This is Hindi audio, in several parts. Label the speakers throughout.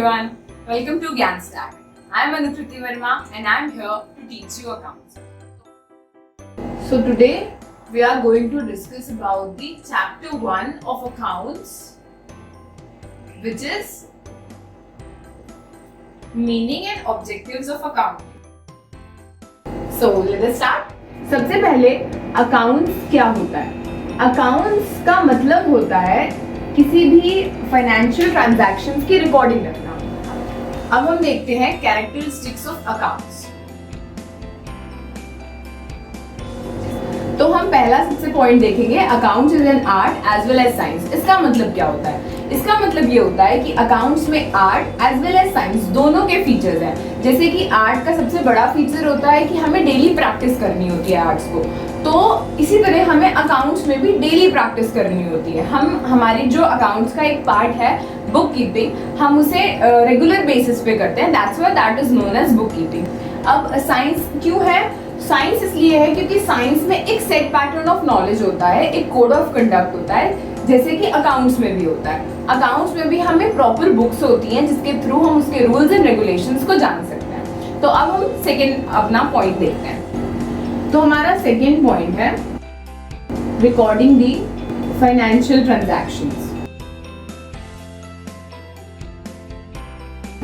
Speaker 1: everyone, welcome to GyanStack. I am Anukriti Verma and I am here to teach you accounts. So today we are going to discuss about the chapter 1 of accounts, which is meaning and objectives of accounting. So let us start.
Speaker 2: सबसे पहले अकाउंट्स क्या होता है? अकाउंट्स का मतलब होता है किसी भी फाइनेंशियल ट्रांजैक्शंस की रिकॉर्डिंग रखना।
Speaker 1: अब हम देखते हैं कैरेक्टरिस्टिक्स ऑफ अकाउंट्स।
Speaker 2: तो हम पहला सबसे पॉइंट देखेंगे, accounts is an art as well as science. इसका मतलब क्या होता है? इसका मतलब ये होता है कि अकाउंट्स में art as well as science दोनों के फीचर्स हैं। जैसे कि आर्ट का सबसे बड़ा फीचर होता है कि हमें डेली प्रैक्टिस करनी होती है आर्ट्स को, तो इसी तरह हमें अकाउंट्स में भी डेली प्रैक्टिस करनी होती है। हमारी जो अकाउंट्स का एक पार्ट है बुक कीपिंग, हम उसे रेगुलर बेसिस पे करते हैं, that's why that is known as bookkeeping. अब साइंस क्यों है? साइंस इसलिए है क्योंकि साइंस में एक सेट पैटर्न ऑफ नॉलेज होता है, एक कोड ऑफ कंडक्ट होता है, जैसे कि अकाउंट्स में भी होता है। अकाउंट्स में भी हमें प्रॉपर बुक्स होती हैं जिसके थ्रू हम उसके रूल्स एंड रेगुलेशंस को जान सकते हैं। तो अब हम सेकेंड अपना पॉइंट देखते हैं। तो हमारा सेकेंड पॉइंट है रिकॉर्डिंग दी फाइनेंशियल ट्रांजैक्शंस।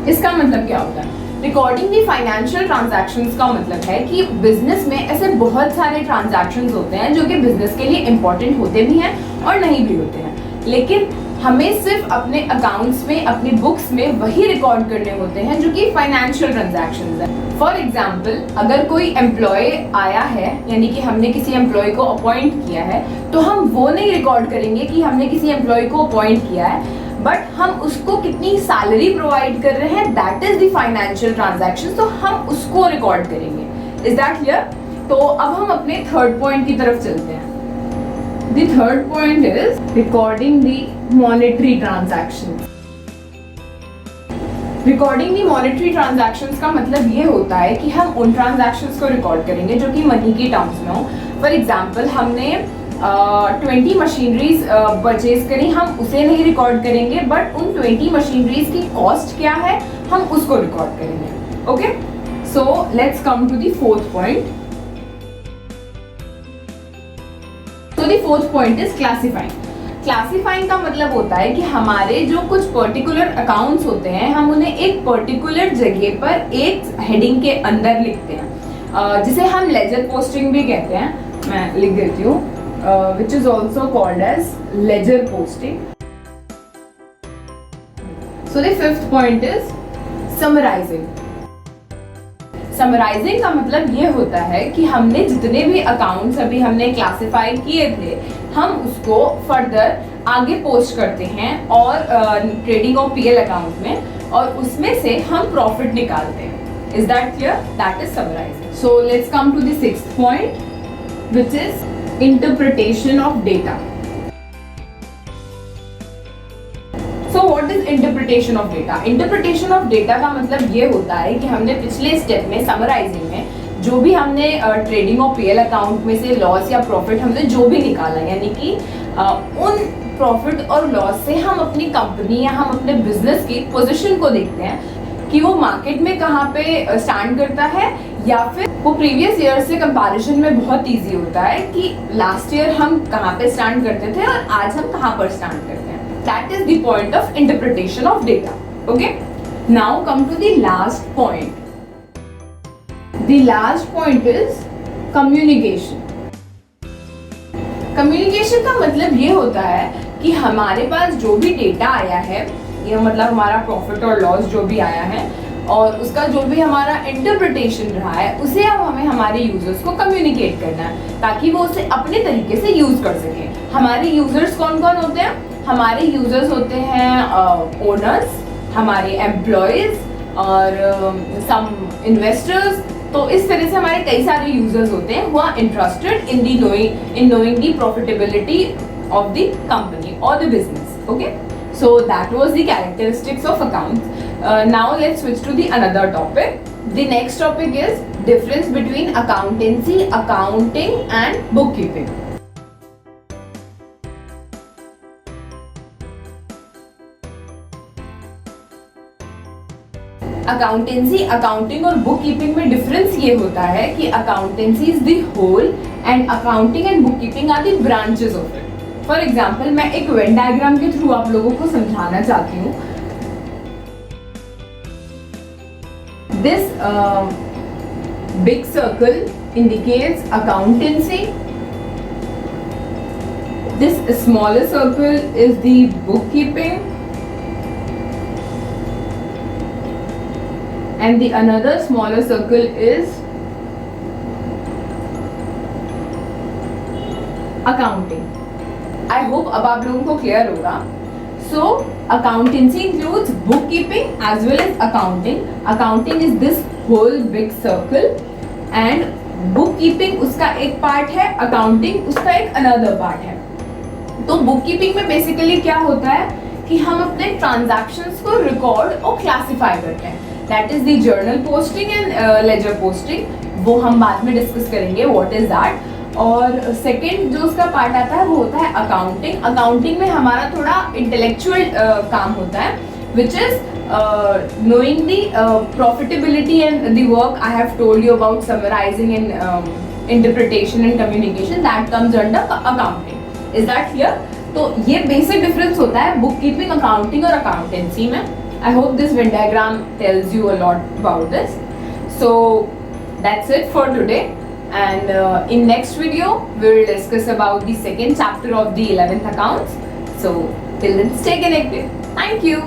Speaker 1: इसका मतलब क्या होता है?
Speaker 2: रिकॉर्डिंग दी फाइनेंशियल ट्रांजैक्शंस का मतलब है कि बिजनेस में ऐसे बहुत सारे ट्रांजैक्शंस होते हैं जो कि बिजनेस के लिए इंपॉर्टेंट होते भी हैं और नहीं भी होते हैं, लेकिन हमें सिर्फ अपने अकाउंट्स में, अपनी बुक्स में वही रिकॉर्ड करने होते हैं जो कि फाइनेंशियल ट्रांजैक्शंस हैं। फॉर एग्जाम्पल, अगर कोई एम्प्लॉय आया है, यानी कि हमने किसी एम्प्लॉय को अपॉइंट किया है, तो हम वो नहीं रिकॉर्ड करेंगे कि हमने किसी एम्प्लॉय को अपॉइंट किया है, बट हम उसको कितनी सैलरी प्रोवाइड कर रहे हैं, that is the financial transaction, तो हम उसको रिकॉर्ड करेंगे। Is that clear? तो अब हम अपने थर्ड पॉइंट की तरफ चलते हैं। The third point is recording the monetary transactions.
Speaker 1: Recording the monetary transactions का मतलब ये होता है कि हम उन ट्रांजैक्शंस को रिकॉर्ड करेंगे जो कि मनी की टर्म्स में हो। फॉर एग्जांपल, हमने 20 मशीनरीज परचेज करी, हम उसे नहीं रिकॉर्ड करेंगे, बट उन 20 मशीनरीज की कॉस्ट क्या है हम उसको रिकॉर्ड करेंगे। Okay, so let's come to the fourth point.
Speaker 2: तो the fourth point is classifying.
Speaker 1: Classifying का मतलब होता है कि हमारे जो कुछ पर्टिकुलर अकाउंट्स होते हैं, हम उन्हें एक पर्टिकुलर जगह पर एक हेडिंग के अंदर लिखते हैं, जिसे हम लेजर पोस्टिंग भी कहते हैं। मैं लिख देती हूँ, which is also called as ledger posting.
Speaker 2: So the fifth point is summarizing.
Speaker 1: Summarising का मतलब ये होता है कि हमने जितने भी अकाउंट्स अभी हमने क्लासिफाई किए थे, हम उसको फर्दर आगे पोस्ट करते हैं और ट्रेडिंग और पीएल अकाउंट में, और उसमें से हम प्रॉफिट निकालते हैं। Is that clear? That is summarising.
Speaker 2: So let's come to the sixth point, which is interpretation of data.
Speaker 1: So what is interpretation of data? Interpretation of data का मतलब ये होता है कि हमने पिछले स्टेप में समराइजिंग में जो भी हमने ट्रेडिंग और पीएल अकाउंट में से लॉस या प्रॉफिट हमने जो भी निकाला, यानी कि उन प्रॉफिट और लॉस से हम अपनी कंपनी या हम अपने बिजनेस की पोजीशन को देखते हैं कि वो मार्केट में कहाँ पे स्टैंड करता है, या फिर वो प्रीवियस ईयर से कंपैरिजन में बहुत इजी होता है कि लास्ट ईयर हम कहाँ पे स्टैंड करते थे और आज हम कहाँ पर स्टैंड करते हैं। That is the point of interpretation of data. Okay. Now come to the last point.
Speaker 2: The last point is communication.
Speaker 1: Communication का मतलब ये होता है कि हमारे पास जो भी डेटा आया है, ये मतलब हमारा प्रॉफिट और लॉस जो भी आया है, और उसका जो भी हमारा इंटरप्रिटेशन रहा है, उसे अब हमें हमारे यूजर्स को कम्युनिकेट करना है ताकि वो उसे अपने तरीके से यूज कर सके। हमारे यूजर्स कौन कौन होते हैं? हमारे यूजर्स होते हैं ओनर्स, हमारे एम्प्लॉयज और सम इन्वेस्टर्स। तो इस तरह से हमारे कई सारे यूजर्स होते हैं who are interested in knowing the profitability of the company or the business. Okay, so that was the characteristics of accounts. Now let's switch to the another topic. The next topic is difference between accountancy, accounting and bookkeeping. Accountancy, accounting और बुक कीपिंग में डिफरेंस ये होता है कि accountancy is the whole and accounting and bookkeeping are the branches of it. For example मैं एक वेन डायग्राम के थ्रू आप लोगों को समझाना चाहती हूँ। This big circle indicates accountancy. This smaller circle is the bookkeeping, and the another smaller circle is accounting. I hope अब आप लोगों को clear होगा। So accountancy includes bookkeeping as well as accounting. Accounting is this whole big circle and book keeping उसका एक पार्ट है, अकाउंटिंग उसका एक अनदर पार्ट है। तो बुक कीपिंग में बेसिकली क्या होता है कि हम अपने ट्रांजैक्शंस को रिकॉर्ड और क्लासिफाई करते हैं। That is the journal posting and ledger posting, वो हम बाद में डिस्कस करेंगे व्हाट इज दैट। और सेकंड जो उसका पार्ट आता है वो होता है अकाउंटिंग। अकाउंटिंग में हमारा थोड़ा इंटेलेक्चुअल काम होता है, which is knowing the profitability and the work I have told you about summarizing and interpretation and communication, that comes under accounting. Is that clear? तो ये basic difference होता है book keeping, accounting और accountancy में। I hope this Venn diagram tells you a lot about this. So that's it for today, and in next video we will discuss about the second chapter of the 11th accounts. So till then, stay connected. Thank you.